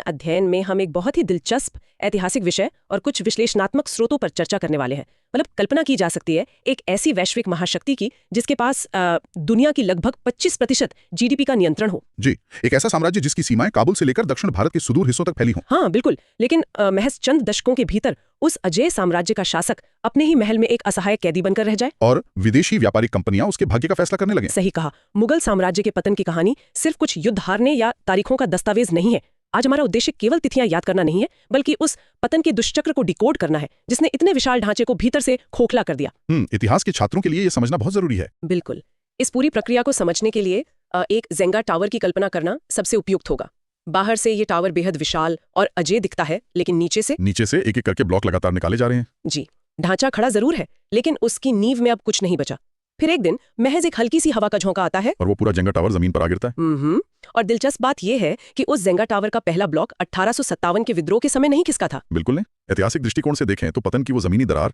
अध्ययन में हम एक बहुत ही दिलचस्प ऐतिहासिक विषय और कुछ विश्लेषणात्मक स्रोतों पर चर्चा करने वाले हैं। मतलब कल्पना की जा सकती है एक ऐसी वैश्विक महाशक्ति की जिसके पास दुनिया की लगभग 25% जीडीपी का नियंत्रण हो। जी, एक ऐसा साम्राज्य जिसकी सीमाएं काबुल से लेकर दक्षिण भारत के सुदूर हिस्सों तक फैली हों। हाँ बिल्कुल, लेकिन महज चंद दशकों के भीतर उस अजेय साम्राज्य का शासक अपने ही महल में एक असहाय कैदी बनकर रह जाए और विदेशी व्यापारिक कंपनियां उसके भाग्य का फैसला करने लगे। सही कहा। मुगल साम्राज्य के पतन की कहानी सिर्फ कुछ युद्ध हारने या तारीखों का दस्तावेज नहीं है। आज हमारा उद्देश्य केवल तिथियां याद करना नहीं है, बल्कि उस पतन के दुष्चक्र को डिकोड करना है जिसने इतने विशाल ढांचे को भीतर से खोखला कर दिया। इतिहास के छात्रों के लिए यह समझना बहुत जरूरी है। बिल्कुल। इस पूरी प्रक्रिया को समझने के लिए एक जेंगा टावर की कल्पना करना सबसे उपयुक्त होगा। बाहर से ये टावर बेहद विशाल और अजय दिखता है, लेकिन नीचे से एक एक करके ब्लॉक लगातार निकाले जा रहे हैं। जी, ढांचा खड़ा जरूर है, लेकिन उसकी नींव में अब कुछ नहीं बचा। फिर एक दिन महज एक हल्की सी हवा का झोंका आता है और वो पूरा जेंगा टावर जमीन पर आ गिरता है। और दिलचस्प बात यह है कि उस जेंगा टावर का पहला ब्लॉक 1857 के विद्रोह के समय नहीं खिसका था। बिल्कुल नहीं। ऐतिहासिक दृष्टिकोण से देखें तो पतन की वो जमीनी दरार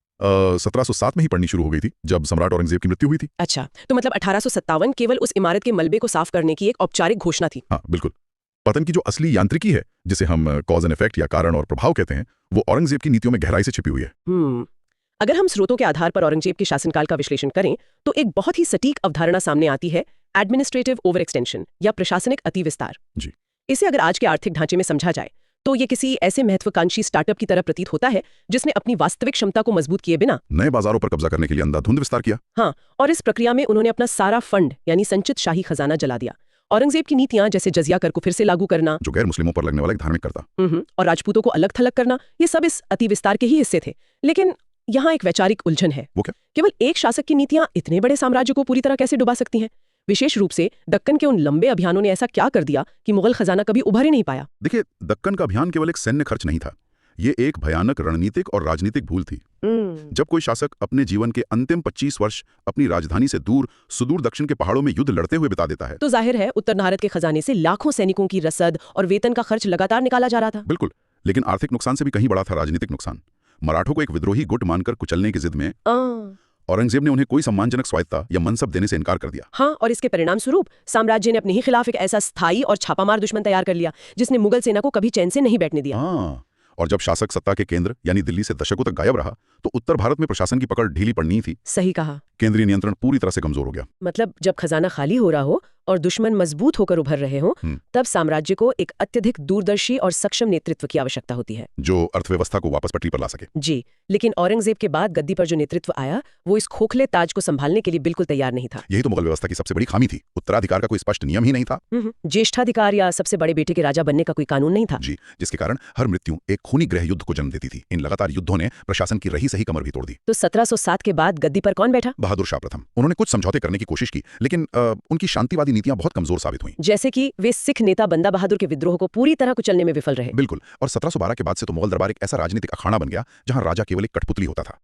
1707 में ही पड़नी शुरू हो गई थी, जब सम्राट औरंगजेब की मृत्यु हुई थी। अच्छा, तो मतलब 1857 केवल उस इमारत के मलबे को साफ करने की एक औपचारिक घोषणा थी। हाँ बिल्कुल। पतन की जो असली यांत्रिकी है, जिसे हम कॉज एंड इफेक्ट या कारण और प्रभाव कहते हैं, वो औरंगजेब की नीतियों में गहराई से छिपी हुई है। अगर हम स्रोतों के आधार पर औरंगजेब के शासनकाल का विश्लेषण करें तो एक बहुत ही सटीक अवधारणा सामने आती है, एडमिनिस्ट्रेटिव ओवर एक्सटेंशन या प्रशासनिक अतिविस्तार। जी। इसे अगर आज के आर्थिक ढांचे में समझा जाए तो ये किसी ऐसे महत्वाकांक्षी स्टार्टअप की तरह प्रतीत होता है जिसने अपनी वास्तविक क्षमता को मजबूत किए बिना नए बाजारों पर कब्जा करने के लिए अंधाधुंध विस्तार किया। हाँ, और इस प्रक्रिया में उन्होंने अपना सारा फंड यानी संचित शाही खजाना जला दिया। औरंगजेब की नीतियां जैसे जजिया कर को फिर से लागू करना, जो गैर मुस्लिमों पर लगने वाला एक धार्मिक करता, और राजपूतों को अलग थलग करना, ये सब इस अतिविस्तार के ही हिस्से थे। लेकिन यहाँ एक वैचारिक उलझन है। वो क्या? केवल एक शासक की नीतियां इतने बड़े साम्राज्य को पूरी तरह कैसे डुबा सकती हैं? विशेष रूप से दक्कन के उन लंबे अभियानों ने ऐसा क्या कर दिया कि मुगल खजाना कभी उभर ही नहीं पाया? देखिए, दक्कन का अभियान केवल एक सैन्य खर्च नहीं था, ये एक भयानक रणनीतिक और राजनीतिक भूल थी। जब कोई शासक अपने जीवन के अंतिम 25 वर्ष अपनी राजधानी से दूर सुदूर दक्षिण के पहाड़ों में युद्ध लड़ते हुए बिता देता है, तो जाहिर है उत्तर भारत के खजाने से लाखों सैनिकों की रसद और वेतन का खर्च लगातार निकाला जा रहा था। बिल्कुल, लेकिन आर्थिक नुकसान से भी कहीं बड़ा था राजनीतिक नुकसान। मराठों को एक विद्रोही गुट मानकर कुचलने की जिद में औरंगजेब ने उन्हें कोई सम्मानजनक स्वायत्ता या मनसब देने से इनकार कर दिया। हाँ, और इसके परिणाम स्वरूप साम्राज्य ने अपने ही खिलाफ एक ऐसा स्थायी और छापामार दुश्मन तैयार कर लिया जिसने मुगल सेना को कभी चैन से नहीं बैठने दिया। और जब शासक सत्ता के केंद्र यानी दिल्ली से दशकों तक गायब रहा तो उत्तर भारत में प्रशासन की पकड़ ढीली पड़नी थी। सही कहा। केंद्रीय नियंत्रण पूरी तरह से कमजोर हो गया। मतलब जब खजाना खाली हो रहा हो और दुश्मन मजबूत होकर उभर रहे हो, तब साम्राज्य को एक अत्यधिक दूरदर्शी और सक्षम नेतृत्व की आवश्यकता होती है, जो अर्थव्यवस्था को वापस पटरी पर ला सके। जी, लेकिन औरंगजेब के बाद गद्दी पर जो नेतृत्व आया वो इस खोखले ताज को संभालने के लिए बिल्कुल तैयार नहीं था। यही तो मुगल व्यवस्था की सबसे बड़ी खामी थी। उत्तराधिकार का कोई स्पष्ट नियम ही नहीं था। ज्येष्ठाधिकार या सबसे बड़े बेटे के राजा बनने का कोई कानून नहीं था। जी, जिसके कारण हर मृत्यु एक खूनी गृह युद्ध को जन्म देती थी। इन लगातार युद्धों ने प्रशासन की रही सही कमर भी तोड़ दी। तो 1707 के बाद गद्दी पर कौन बैठा? बहादुर शाह प्रथम। उन्होंने कुछ समझौते करने की कोशिश की, लेकिन उनकी शांतिवादी नीतियां बहुत कमजोर साबित हुई। जैसे कि वे सिख नेता बंदा बहादुर के विद्रोह को पूरी तरह कुचलने में विफल रहे। बिल्कुल, और 1712 के बाद से तो मुगल दरबार एक ऐसा राजनीतिक अखाड़ा बन गया जहां राजा केवल एक कठपुतली होता था।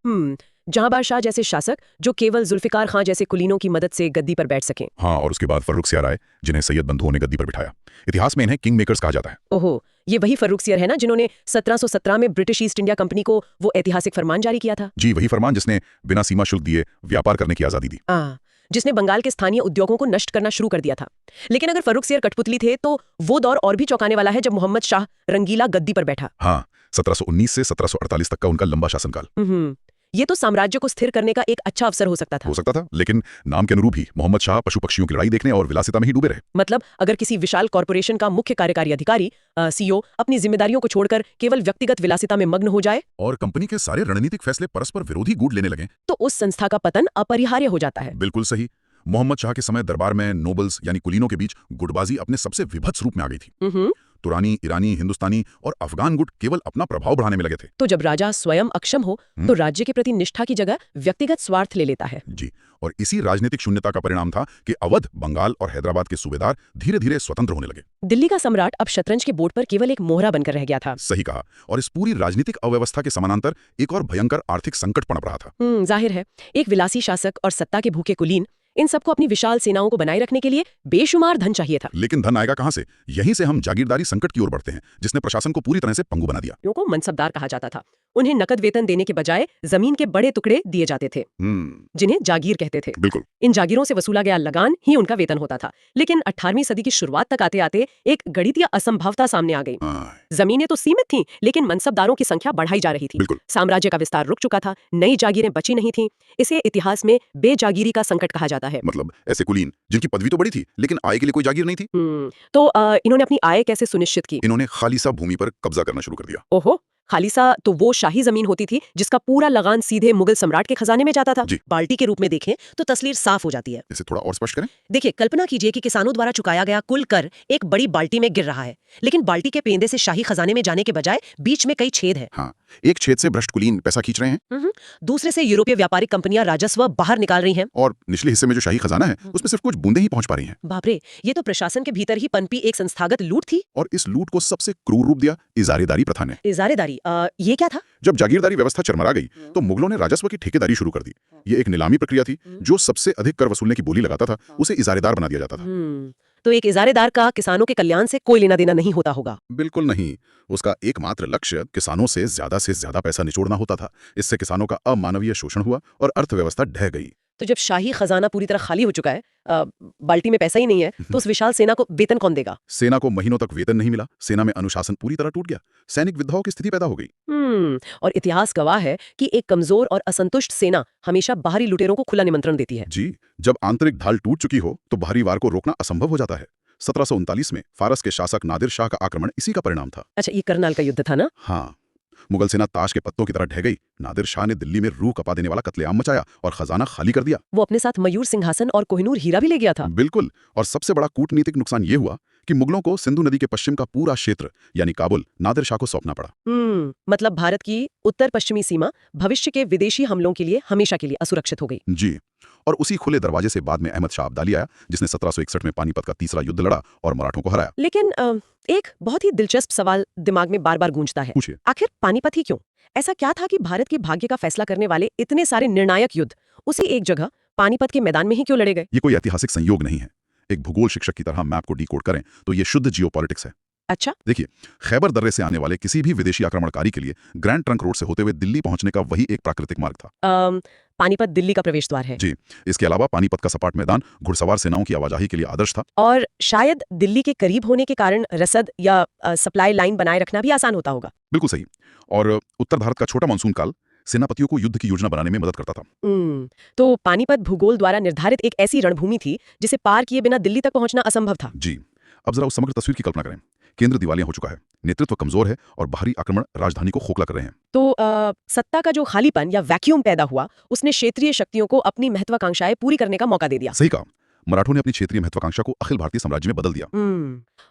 जहांबार शाह जैसे शासक जो केवल जुल्फिकार खां जैसे कुलीनों की मदद से गद्दी पर बैठ सकें। हाँ, और उसके बाद फर्रुखसियार आए जिन्हें सैयद बंधुओं ने गद्दी पर बिठाया। इतिहास में इन्हें किंग मेकर्स कहा जाता है। ओहो, ये वही फर्रुखसियर है ना जिन्होंने 1717 में ब्रिटिश ईस्ट इंडिया कंपनी को वो ऐतिहासिक फरमान जारी किया था? जी, वही फरमान जिसने बिना सीमा शुल्क दिए व्यापार करने की आजादी दी। जिसने बंगाल के स्थानीय उद्योगों को नष्ट करना शुरू कर दिया था। लेकिन अगर फर्रुखसियर कठपुतली थे तो वो दौर और भी चौंकाने वाला है जब मोहम्मद शाह रंगीला गद्दी पर बैठा। हाँ, 1719 से 1748 तक का उनका लंबा शासनकाल। ये तो साम्राज्य को स्थिर करने का एक अच्छा अवसर हो सकता था। लेकिन नाम के अनुरूप ही मोहम्मद शाह पशु पक्षियों की लड़ाई देखने और विलासिता में ही डूबे रहे। मतलब अगर किसी विशाल कॉर्पोरेशन का मुख्य कार्यकारी अधिकारी सीईओ अपनी जिम्मेदारियों को छोड़कर केवल व्यक्तिगत विलासिता में मग्न हो जाए और कंपनी के सारे रणनीतिक फैसले परस्पर विरोधी गूढ़ लेने लगे, तो उस संस्था का पतन अपरिहार्य हो जाता है। बिल्कुल सही। मोहम्मद शाह के समय दरबार में नोबल्स यानी कुलीनों के बीच गुटबाजी अपने सबसे विभत्स रूप में आ गई थी। तुरानी, ईरानी, हिंदुस्तानी और अफगान गुट केवल अपना प्रभाव बढ़ाने में लगे थे। तो जब राजा स्वयं अक्षम हो तो राज्य के प्रति निष्ठा की जगह व्यक्तिगत स्वार्थ ले लेता है। जी, और इसी राजनीतिक शून्यता का परिणाम था कि अवध, बंगाल और हैदराबाद के सूबेदार धीरे धीरे स्वतंत्र होने लगे। दिल्ली का सम्राट अब शतरंज के बोर्ड पर केवल एक मोहरा बनकर रह गया था। सही कहा। और इस पूरी राजनीतिक अव्यवस्था के समानांतर एक और भयंकर आर्थिक संकट पनप रहा था। जाहिर है, एक विलासी शासक और सत्ता के भूखे कुलीन, इन सबको अपनी विशाल सेनाओं को बनाए रखने के लिए बेशुमार धन चाहिए था। लेकिन धन आएगा कहां से? यहीं से हम जागीरदारी संकट की ओर बढ़ते हैं, जिसने प्रशासन को पूरी तरह से पंगु बना दिया। को मनसबदार कहा जाता था। उन्हें नकद वेतन देने के बजाय जमीन के बड़े टुकड़े दिए जाते थे, जिन्हें जागीर कहते थे। बिल्कुल। इन जागीरों से वसूला गया लगान ही उनका वेतन होता था। लेकिन 18वीं सदी की शुरुआत तक आते आते एक गणितीय असंभवता सामने आ गई। जमीनें तो सीमित थीं, लेकिन मनसबदारों की संख्या बढ़ाई जा रही थी। बिल्कुल। साम्राज्य का विस्तार रुक चुका था, नई जागीरें बची नहीं थीं। इसे इतिहास में बेजागीरी का संकट कहा जाता है। मतलब ऐसे कुलीन जिनकी पदवी तो बड़ी थी लेकिन आय के लिए कोई जागीर नहीं थी। तो इन्होंने अपनी आय कैसे सुनिश्चित की? इन्होंने खालिसा भूमि पर कब्जा करना शुरू कर दिया। ओहो, खालिसा तो वो शाही जमीन होती थी जिसका पूरा लगान सीधे मुगल सम्राट के खजाने में जाता था। जी। बाल्टी के रूप में देखें तो तस्वीर साफ हो जाती है। इसे थोड़ा और स्पष्ट करें। देखिए, कल्पना कीजिए कि किसानों द्वारा चुकाया गया कुल कर एक बड़ी बाल्टी में गिर रहा है, लेकिन बाल्टी के पेंदे से शाही खजाने में जाने के बजाय बीच में कई छेद हैं। हाँ, एक छेद से भ्रष्ट कुलीन पैसा खींच रहे हैं। दूसरे से यूरोपीय व्यापारिक कंपनियां राजस्व बाहर निकाल रही हैं। और निचले हिस्से में जो शाही खजाना है उसमें सिर्फ कुछ बूंदे ही पहुंच पा रही हैं। बाप रे, ये तो प्रशासन के भीतर ही पनपी एक संस्थागत लूट थी। और इस लूट को सबसे क्रूर रूप दिया इजारेदारी प्रथा ने। इजारेदारी, ये क्या था? जब जागीरदारी व्यवस्था चरमरा गई तो मुगलों ने राजस्व की ठेकेदारी शुरू कर दी। ये एक नीलामी प्रक्रिया थी। जो सबसे अधिक कर वसूलने की बोली लगाता था उसे इजारेदार बना दिया जाता था। तो एक इजारेदार का किसानों के कल्याण से कोई लेना देना नहीं होता होगा। बिल्कुल नहीं। उसका एकमात्र लक्ष्य किसानों से ज्यादा पैसा निचोड़ना होता था। इससे किसानों का अमानवीय शोषण हुआ और अर्थव्यवस्था ढह गई। तो जब शाही खजाना पूरी तरह खाली हो चुका है, बाल्टी में पैसा ही नहीं है, तो उस विशाल सेना को वेतन कौन देगा? सेना को महीनों तक वेतन नहीं मिला। सेना में अनुशासन पूरी तरह टूट गया। सैनिक विधवाओं की स्थिति पैदा हो गई। और इतिहास गवाह है कि एक कमजोर और असंतुष्ट सेना हमेशा बाहरी लुटेरों को खुला निमंत्रण देती है। जी, जब आंतरिक ढाल टूट चुकी हो तो बाहरी वार को रोकना असंभव हो जाता है। 1739 में फारस के शासक नादिर शाह का आक्रमण इसी का परिणाम था। अच्छा, ये करनाल का युद्ध था ना? हाँ, मुगल सेना ताश के पत्तों की तरह ढह गई। नादिर शाह ने दिल्ली में रूह कपा देने वाला कत्लेआम मचाया और खजाना खाली कर दिया। वो अपने साथ मयूर सिंहासन और कोहिनूर हीरा भी ले गया था। बिल्कुल। और सबसे बड़ा कूटनीतिक नुकसान ये हुआ कि मुगलों को सिंधु नदी के पश्चिम का पूरा क्षेत्र यानी काबुल नादिर शाह को सौंपना पड़ा। मतलब भारत की उत्तर पश्चिमी सीमा भविष्य के विदेशी हमलों के लिए हमेशा के लिए असुरक्षित हो गई। जी, और उसी खुले दरवाजे से बाद में अहमद शाह अब्दाली आया, जिसने 1761 में पानीपत का तीसरा युद्ध लड़ा और मराठों को हराया। लेकिन एक बहुत ही दिलचस्प सवाल दिमाग में बार बार गूंजता है। पूछिए। आखिर पानीपत ही क्यों? ऐसा क्या था कि भारत के भाग्य का फैसला करने वाले इतने सारे निर्णायक युद्ध उसी एक जगह पानीपत के मैदान में ही क्यों लड़े गए? ये कोई ऐतिहासिक संयोग नहीं है। एक भूगोल शिक्षक की तरह मैप को डीकोड करें तो ये शुद्ध जियोपॉलिटिक्स है। अच्छा, देखिए, खैबर दर्रे से आने वाले किसी भी विदेशी आक्रमणकारी के लिए ग्रैंड ट्रंक रोड से होते हुए दिल्ली पहुंचने का वही एक प्राकृतिक मार्ग था। पानीपत दिल्ली का प्रवेश द्वार है। जी, इसके अलावा पानीपत का सपाट मैदान घुड़सवार सेनाओं की आवाजाही के लिए आदर्श था। और शायद दिल्ली के करीब होने के कारण रसद या सप्लाई लाइन बनाए रखना भी आसान होता होगा। बिल्कुल सही। और उत्तर भारत का छोटा मानसून काल सेनापतियों को युद्ध की योजना बनाने में मदद करता था। तो पानीपत भूगोल द्वारा निर्धारित एक ऐसी रणभूमि थी जिसे पार किए बिना दिल्ली तक पहुंचना असंभव था। जी, अब जरा उस समग्र तस्वीर की कल्पना करें। केंद्र दिवालिया हो चुका है, नेतृत्व कमजोर है और बाहरी आक्रमण राजधानी को खोखला कर रहे हैं। तो सत्ता का जो खालीपन या वैक्यूम पैदा हुआ उसने क्षेत्रीय शक्तियों को अपनी महत्वाकांक्षाएं पूरी करने का मौका दे दिया। सही कहा। मराठों ने अपनी क्षेत्रीय महत्वाकांक्षा को अखिल भारतीय साम्राज्य में बदल दिया।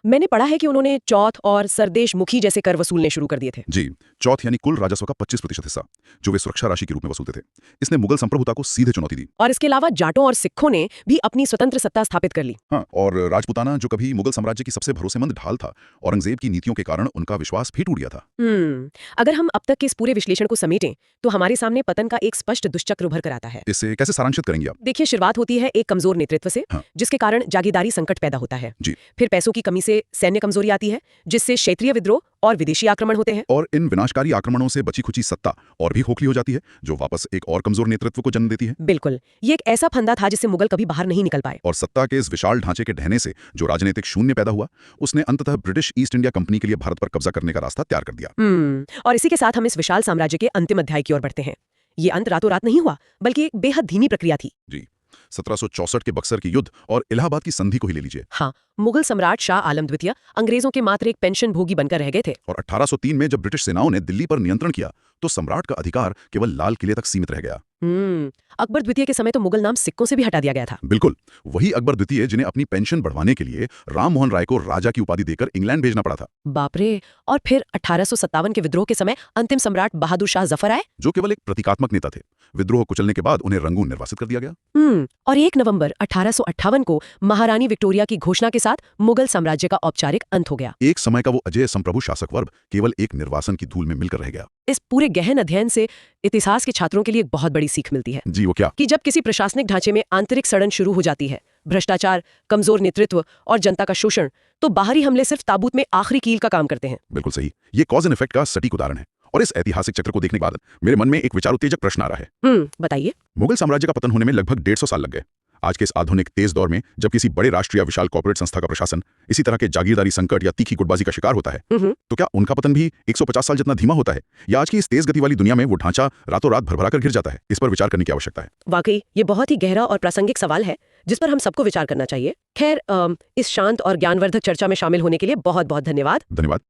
मैंने पढ़ा है कि उन्होंने चौथ और सरदेश मुखी जैसे कर वसूलने शुरू कर दिए थे। जी, चौथ यानी कुल राजस्व का 25% हिस्सा जो वे सुरक्षा राशि के रूप में वसूलते थे। इसने मुगल संप्रभुता को सीधे चुनौती दी। और इसके अलावा जाटों और सिखों ने भी अपनी स्वतंत्र सत्ता स्थापित कर ली। हाँ, और राजपुताना जो कभी मुगल साम्राज्य की सबसे भरोसेमंद ढाल था, औरंगजेब की नीतियों के कारण उनका विश्वास भी टूट गया था। अगर हम अब तक के इस पूरे विश्लेषण को समेटें तो हमारे सामने पतन का एक स्पष्ट दुष्चक्र उभर कर आता है। इसे कैसे सारांशित करेंगे आप? देखिए, शुरुआत होती है एक कमजोर नेतृत्व से, जिसके कारण जागीरदारी संकट पैदा होता है। जी। फिर पैसों की कमी से सैन्य कमजोरी आती है, जिससे क्षेत्रीय विद्रोह और विदेशी आक्रमण होते हैं। और इन विनाशकारी आक्रमणों से बची खुची सत्ता और भी खोखली हो जाती है, जो वापस एक और कमजोर नेतृत्व को जन्म देती है। बिल्कुल, ये एक ऐसा फंदा था जिससे मुगल कभी बाहर नहीं निकल पाए। और सत्ता के इस विशाल ढांचे के ढहने से जो राजनीतिक शून्य पैदा हुआ, उसने अंततः ब्रिटिश ईस्ट इंडिया कंपनी के लिए भारत पर कब्जा करने का रास्ता तैयार कर दिया। और इसी के साथ हम इस विशाल साम्राज्य के अंतिम अध्याय की ओर बढ़ते हैं। ये अंत रातों रात नहीं हुआ, बल्कि एक बेहद धीमी प्रक्रिया थी। जी, 1764 के बक्सर की युद्ध और इलाहाबाद की संधि को ही ले लीजिए। हाँ, मुगल सम्राट शाह आलम द्वितीय अंग्रेजों के मात्र एक पेंशन भोगी बनकर रह गए थे। और 1803 में जब ब्रिटिश सेनाओं ने दिल्ली पर नियंत्रण किया तो सम्राट का अधिकार केवल लाल किले तक सीमित रह गया। अकबर द्वितीय के समय तो मुगल नाम सिक्कों से भी हटा दिया गया था। बिल्कुल, वही अकबर द्वितीय जिन्हें अपनी पेंशन बढ़वाने के लिए राम मोहन राय को राजा की उपाधि देकर इंग्लैंड भेजना पड़ा था। बाप रे। और फिर 1857 के विद्रोह के समय अंतिम सम्राट बहादुर शाह जफर आए, जो केवल एक प्रतीकात्मक नेता थे। विद्रोह कुचलने के बाद उन्हें रंगून निर्वासित कर दिया गया। और 1 नवंबर 1858 को महारानी विक्टोरिया की घोषणा के साथ मुगल साम्राज्य का औपचारिक अंत हो गया। एक समय का वो अजय संप्रभु शासक वर्ग केवल एक निर्वासन की धूल में मिलकर रह गया। इस पूरे गहन अध्ययन से इतिहास के छात्रों के लिए एक बहुत बड़ी सीख मिलती है। जी, वो क्या? कि जब किसी प्रशासनिक ढांचे में आंतरिक सड़न शुरू हो जाती है, भ्रष्टाचार, कमजोर नेतृत्व और जनता का शोषण, तो बाहरी हमले सिर्फ ताबूत में आखिरी कील का काम करते हैं। बिल्कुल सही। ये कॉज एंड इफेक्ट का सटीक उदाहरण है। और इस ऐतिहासिक चक्र को देखने के बाद मेरे मन में एक विचार उत्तेजक प्रश्न आ रहा है। बताइए। मुगल साम्राज्य का पतन होने में लगभग 150 साल लग गए। आज के इस आधुनिक तेज दौर में जब किसी बड़े राष्ट्र या विशाल कॉर्पोरेट संस्था का प्रशासन इसी तरह के जागीरदारी संकट या तीखी गुटबाजी का शिकार होता है, तो क्या उनका पतन भी 150 साल जितना धीमा होता है, या आज की इस तेज गति वाली दुनिया में वो ढांचा रातों रात भरभरा कर गिर जाता है? इस पर विचार करने की आवश्यकता है। वाकई ये बहुत ही गहरा और प्रासंगिक सवाल है जिस पर हम सबको विचार करना चाहिए। खैर, इस शांत और ज्ञानवर्धक चर्चा में शामिल होने के लिए बहुत बहुत धन्यवाद। धन्यवाद।